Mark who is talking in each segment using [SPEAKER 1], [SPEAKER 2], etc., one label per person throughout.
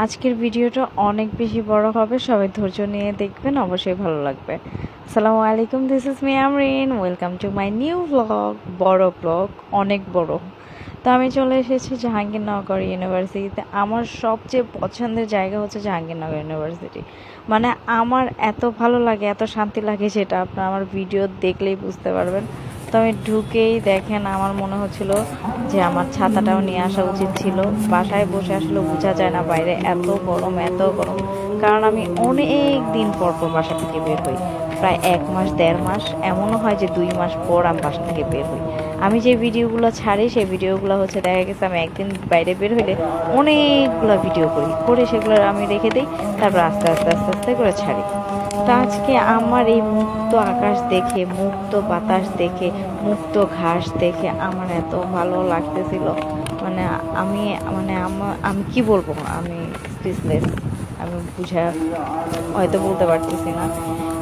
[SPEAKER 1] আজকের ভিডিওটা অনেক বেশি বড় হবে, সবাই ধৈর্য নিয়ে দেখবেন, অবশ্যই ভালো লাগবে। আসসালামু আলাইকুম, this is me Amrin, welcome to my new blog. বড় ব্লগ, অনেক বড়। তো আমি চলে এসেছি জাহাঙ্গীরনগর ইউনিভার্সিটিতে। আমার সবচেয়ে পছন্দের জায়গা হচ্ছে জাহাঙ্গীরনগর ইউনিভার্সিটি। মানে আমার এত ভালো লাগে, এত শান্তি লাগে, যেটা আপনারা আমার ভিডিও দেখলেই বুঝতে পারবেন। তো আমি ঢুকেই দেখেন আমার মনে হচ্ছিল যে আমার ছাতাটাও নিয়ে আসা উচিত ছিল। বাসায় বসে আসলে বোঝা যায় না বাইরে এত গরম, এত গরম। কারণ আমি অনেক দিন পর পর বাসা থেকে বের হই, প্রায় 1 মাস 1.5 মাস, এমনও হয় যে 2 মাস পর আমি বাসা থেকে বের হই। আমি যে ভিডিওগুলো ছাড়ি সেই ভিডিওগুলো হচ্ছে দেখা গেছে আমি একদিন বাইরে বের হইলে অনেকগুলো ভিডিও করে সেগুলো আমি রেখে দিই, তারপর আস্তে আস্তে আস্তে আস্তে করে ছাড়ি। তো আজকে আমার এই মুক্ত আকাশ দেখে, মুক্ত বাতাস দেখে, মুক্ত ঘাস দেখে আমার এত ভালো লাগতেছিল। মানে আমি আমি কি বলবো, আমি স্পিচলেস। আমি বুঝা হয়তো বলতে পারতেছি না,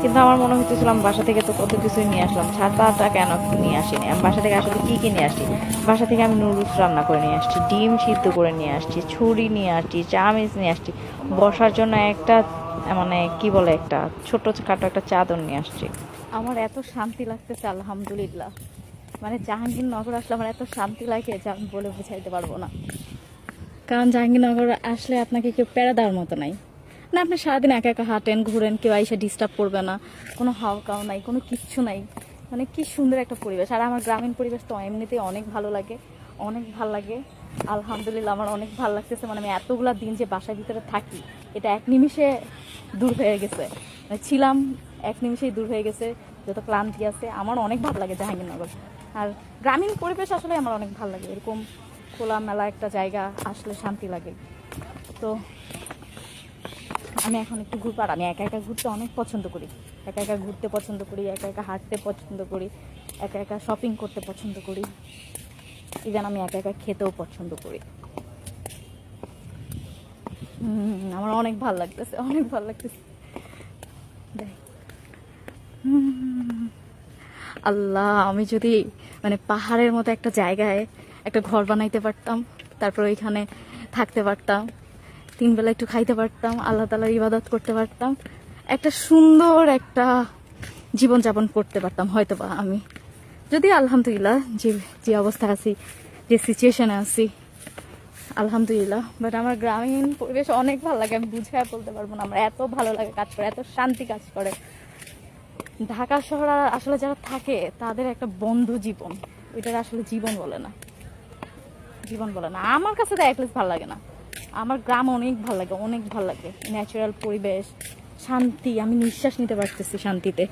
[SPEAKER 1] কিন্তু আমার মনে হইতেছিলাম বাসা থেকে তো কত কিছুই নিয়ে আসলাম, ছাতাটা কেন নিয়ে আসিনি। আমি বাসা থেকে আসলে কী নিয়ে আসছি, বাসা থেকে আমি নুডলস রান্না করে নিয়ে আসছি, ডিম সিদ্ধ করে নিয়ে আসছি, ছুরি নিয়ে আসছি, চামিচ নিয়ে আসছি, বসার জন্য একটা মানে কি বলে একটা ছোট খাটো একটা চাদর নিয়ে আসছি। আমার এত শান্তি লাগতেছে, আলহামদুলিল্লাহ। মানে জাহাঙ্গীরনগর আসলে আমার এত শান্তি লাগে যে আমি বলে বুঝাইতে পারবো না। কারণ জাহাঙ্গীরনগর আসলে আপনাকে কেউ প্যারা দেওয়ার মতো নাই। না, আপনি সারাদিন একা একা হাঁটেন ঘুরেন, কেউ এসে ডিস্টার্ব করবে না, কোনো হাওকাও নাই, কোনো কিচ্ছু নাই। মানে কি সুন্দর একটা পরিবেশ। আর আমার গ্রামীণ পরিবেশ তো এমনিতেই অনেক ভালো লাগে, অনেক ভালো লাগে। আলহামদুলিল্লাহ আমার অনেক ভালো লাগতেছে। মানে আমি এতগুলা দিন যে বাসার ভিতরে থাকি, এটা এক নিমিষে দূর হয়ে গেছে। মানে ছিলাম, এক নিমিষেই দূর হয়ে গেছে যত ক্লান্তি আছে। আমার অনেক ভালো লাগে জাহাঙ্গীরনগর। আর গ্রামীণ পরিবেশ আসলে আমার অনেক ভালো লাগে। এরকম খোলামেলা একটা জায়গা আসলে শান্তি লাগে। তো আমি এখন একটু ঘুরপার, আমি একা একা ঘুরতে অনেক পছন্দ করি। একা একা ঘুরতে পছন্দ করি, একা একা হাঁটতে পছন্দ করি, একা একা শপিং করতে পছন্দ করি, ইভেন আমি একা একা খেতেও পছন্দ করি। আমার অনেক ভালো লাগতেছে, অনেক ভালো লাগতেছে। আল্লাহ, আমি যদি মানে পাহাড়ের মতো একটা জায়গায় একটা ঘর বানাইতে পারতাম, তারপর ওইখানে থাকতে পারতাম, 3 বেলা একটু খাইতে পারতাম, আল্লাহ তাআলার ইবাদত করতে পারতাম, একটা সুন্দর একটা জীবনযাপন করতে পারতাম হয়তোবা আমি। যদি আলহামদুলিল্লাহ যে যে অবস্থা আছি, যে সিচুয়েশনে আছি, আলহামদুলিল্লাহ। বাট আমার গ্রামীণ পরিবেশ অনেক ভালো লাগে, আমি বুঝায় বলতে পারবো না। আমার এত ভালো লাগে কাজ করে, এত শান্তি কাজ করে। ঢাকা শহর আসলে যারা থাকে তাদের একটা বন্ধ জীবন, ওইটার আসলে জীবন বলে না, জীবন বলে না। আমার কাছে তো অ্যাটলিস্ট ভালো লাগে না। আমার গ্রাম অনেক ভালো লাগে, অনেক ভালো লাগে। ন্যাচারাল পরিবেশ, শান্তি, আমি নিঃশ্বাস নিতে পারতেছি শান্তিতে।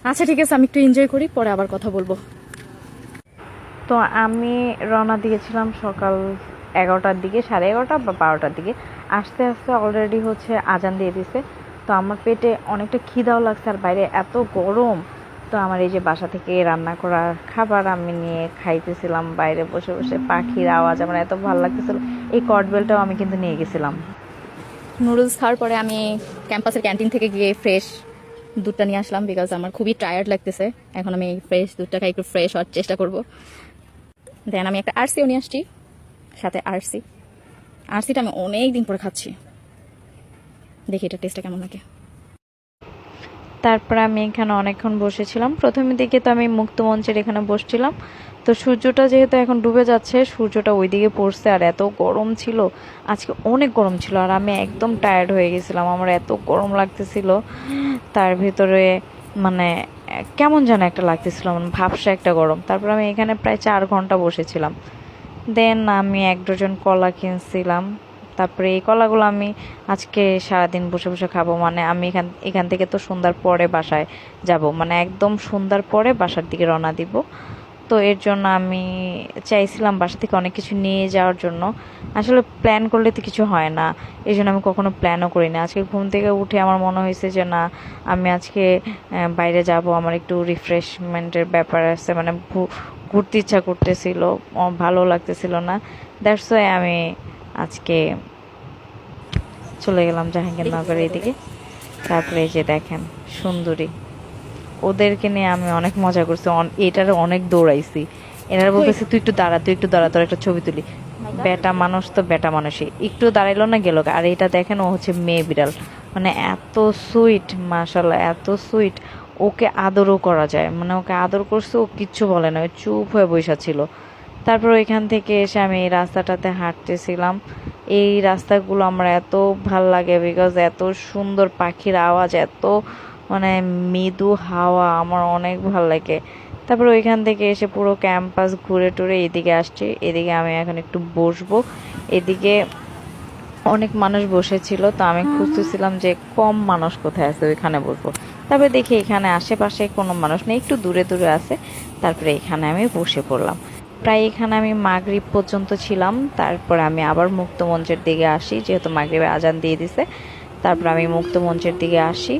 [SPEAKER 1] আচ্ছা ঠিক আছে, আমি একটু এনজয় করি, পরে আবার কথা বলবো। তো আমি রওনা দিয়েছিলাম সকাল 11টার দিকে, 11:30 বা 12টার দিকে। আস্তে আস্তে অলরেডি হচ্ছে আজান দিয়ে দিছে। তো আমার পেটে অনেকটা খিদাও লাগছে, আর বাইরে এত গরম। তো আমার এই যে বাসা থেকে রান্না করা খাবার আমি নিয়ে খাইতেছিলাম বাইরে বসে বসে। পাখির আওয়াজ আমার এত ভালো লাগতেছিল। এই কটবেলটাও আমি কিন্তু নিয়ে গেছিলাম। নুডলস খাওয়ার পরে আমি ক্যাম্পাসের ক্যান্টিন থেকে গিয়ে ফ্রেশ দুধটা নিয়ে আসলাম, বিকজ আমার খুবই টায়ার্ড লাগতেছে। এখন আমি ফ্রেশ দুধটা খাই, একটু ফ্রেশ হওয়ার চেষ্টা করব। দেন আমি একটা আরসিও নিয়ে আসছি, সাথে আরসিটা আমি অনেক দিন পরে খাচ্ছি, দেখি এটা টেস্টটা কেমন লাগে। তারপরে আমি এখানে অনেকক্ষণ বসেছিলাম। প্রথমের দিকে তো আমি মুক্ত মঞ্চের এখানে বসছিলাম। তো সূর্যটা যেহেতু এখন ডুবে যাচ্ছে, সূর্যটা ওইদিকে পড়ছে, আর এত গরম ছিল আজকে, অনেক গরম ছিল। আর আমি একদম টায়ার্ড হয়ে গেছিলাম, আমার এত গরম লাগতেছিল। তার ভিতরে মানে কেমন যেন একটা লাগতেছিল, মানে ভাবসা একটা গরম। তারপর আমি এখানে প্রায় 4 ঘন্টা বসেছিলাম। দেন আমি 1 ডজন কলা কিনছিলাম। তারপরে এই কলাগুলো আমি আজকে সারাদিন বসে বসে খাবো। মানে আমি এখান থেকে তো সন্ধ্যার পরে বাসায় যাব, মানে একদম সন্ধ্যার পরে বাসার দিকে রওনা দিব। তো এর জন্য আমি চাইছিলাম বাসা থেকে অনেক কিছু নিয়ে যাওয়ার জন্য। আসলে প্ল্যান করলে তো কিছু হয় না, এই জন্য আমি কখনো প্ল্যানও করি না। আজকে ঘুম থেকে উঠে আমার মনে হয়েছে যে না, আমি আজকে বাইরে যাব, আমার একটু রিফ্রেশমেন্টের ব্যাপার আছে, মানে ঘুরতে ইচ্ছা করতেছিল, ভালো লাগতেছিল না। দ্যাটস ওয়াই আমি আজকে চলে গেলাম জাহাঙ্গীরনগরের এদিকে। তারপরে এই যে দেখেন সুন্দরী, ওদেরকে নিয়ে আমি অনেক মজা করছি, এটার অনেক দৌড়াইছি। এনারা বলতেছে তুই একটু দাঁড়া, তুই একটু দাঁড়া, তোর একটা ছবি তুলি। বেটা মানুষ তো বেটা মানুষই, একটু দাঁড়াইলো না গেল। আর এটা দেখেন, ও হচ্ছে মেয়ে বিড়াল, মানে এত সুইট, মাশাল্লাহ এত সুইট। ওকে আদরও করা যায়, মানে ওকে আদর করছে, ও কিচ্ছু বলে না, ও চুপ হয়ে বসে ছিল। তারপর ওইখান থেকে এসে আমি এই রাস্তাটাতে হাঁটতেছিলাম। এই রাস্তাগুলো আমার এত ভাল লাগে, বিকজ এত সুন্দর পাখির আওয়াজ, এত মানে মৃদু হাওয়া, আমার অনেক ভাল লাগে। তারপর ওইখান থেকে এসে পুরো ক্যাম্পাস ঘুরে টুরে এদিকে আসছি। এদিকে আমি এখন একটু বসবো। এদিকে অনেক মানুষ বসেছিল, তো আমি খুঁজতেছিলাম যে কম মানুষ কোথায় আছে, ওইখানে বসবো। তারপরে দেখি এখানে আশেপাশে কোনো মানুষ নেই, একটু দূরে দূরে আছে। তারপরে এখানে আমি বসে পড়লাম। প্রায় এখানে আমি মাগরিব পর্যন্ত ছিলাম। তারপর আমি আবার মুক্ত মঞ্চের দিকে আসি, যেহেতু মাগরিবে আজান দিয়ে দিছে। তারপর আমি মুক্ত মঞ্চের দিকে আসি,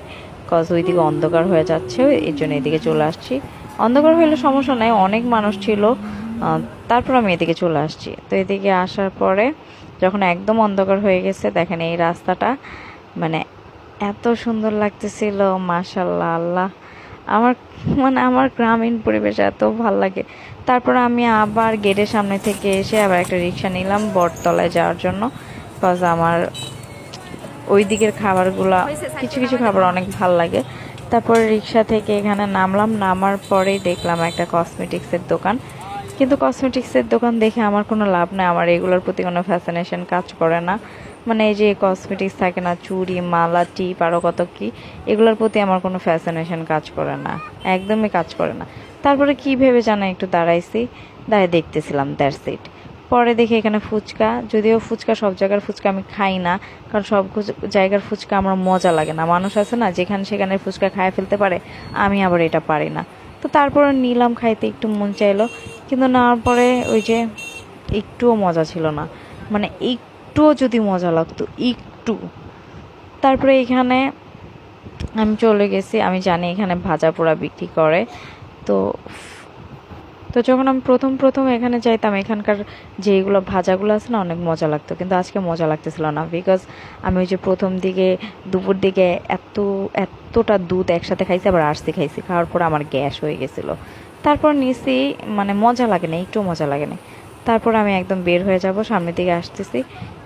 [SPEAKER 1] কজ ওইদিকে অন্ধকার হয়ে যাচ্ছে, এই জন্য এদিকে চলে আসছি। অন্ধকার হইলে সমস্যা নাই, অনেক মানুষ ছিল। তারপর আমি এদিকে চলে আসছি। তো এদিকে আসার পরে যখন একদম অন্ধকার হয়ে গেছে, দেখেন এই রাস্তাটা মানে এত সুন্দর লাগতেছিল, মাশাল্লাহ আল্লাহ। আমার মানে আমার গ্রামীণ পরিবেশ এত ভাল লাগে। তারপর আমি আবার গেটের সামনে থেকে এসে আবার একটা রিক্সা নিলাম বটতলায় যাওয়ার জন্য, কজ আমার ওই দিকের খাবারগুলা, কিছু কিছু খাবার অনেক ভাল লাগে। তারপর রিক্সা থেকে এখানে নামলাম, নামার পরেই দেখলাম একটা কসমেটিক্সের দোকান। কিন্তু কসমেটিক্সের দোকান দেখে আমার কোনো লাভ নেই, আমার এগুলোর প্রতি কোনো ফ্যাসিনেশন কাজ করে না। মানে এই যে কসমেটিক্স থাকে না, চুড়ি, মালা, টিপ, আরও কত কি, এগুলোর প্রতি আমার কোনো ফ্যাসিনেশন কাজ করে না, একদমই কাজ করে না। তারপরে কি ভেবে জানা একটু দাঁড়াইছি, দাঁড়িয়ে দেখতেছিলাম, দ্যাটস ইট। পরে দেখি এখানে ফুচকা, যদিও ফুচকা সব জায়গার ফুচকা আমি খাই না, কারণ সব জায়গার ফুচকা আমার মজা লাগে না। মানুষ আছে না যেখানে সেখানে ফুচকা খায় ফেলতে পারে, আমি আবার এটা পারি না। তো তারপরে নিলাম, খাইতে একটু মন চাইলো, কিন্তু নেওয়ার পরে ওই যে একটুও মজা ছিল না, মানে একটুও যদি মজা লাগতো একটু। তারপরে এখানে আমি চলে গেছি, আমি জানি এখানে ভাজা পোড়া বিক্রি করে। তো তো যখন আমি প্রথম প্রথম এখানে যাইতাম, এখানকার যেগুলো ভাজাগুলো আছে না, অনেক মজা লাগতো, কিন্তু আজকে মজা লাগতেছিল না, বিকজ আমি ওই যে প্রথম দিকে দুপুর দিকে এতটা দুধ একসাথে খাইছি, আবার আরসি খাইছি, খাওয়ার পর আমার গ্যাস হয়ে গেছিলো। তারপর নিছি, মানে মজা লাগে না, একটু মজা লাগে না। তারপর আমি একদম বের হয়ে যাব, সামনের দিকে আসতেছি।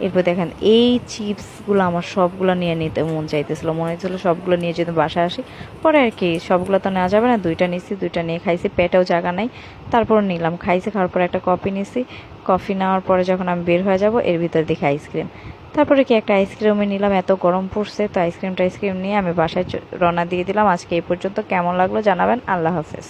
[SPEAKER 1] এরপর দেখেন এই চিপসগুলো আমার সবগুলো নিয়ে নিতে মন চাইতেছিল, মনে হচ্ছিল সবগুলো নিয়ে যদি বাসায় আসি। পরে আর কি, সবগুলো তো নেওয়া যাবে না, দুইটা নিছি, দুইটা নিয়ে খাইছি, পেটেও জায়গা নাই। তারপর নিলাম, খাইছি, খাওয়ার পরে একটা কফি নিছি। কফি নেওয়ার পরে যখন আমি বের হয়ে যাব, এর ভিতরে দেখি আইসক্রিম। তারপরে কি একটা আইসক্রিমে নিলাম, এত গরম পড়ছে, তো আইসক্রিম নিয়ে আমি বাসায় রওনা দিয়ে দিলাম। আজকে এই পর্যন্ত, কেমন লাগলো জানাবেন। আল্লাহ হাফেজ।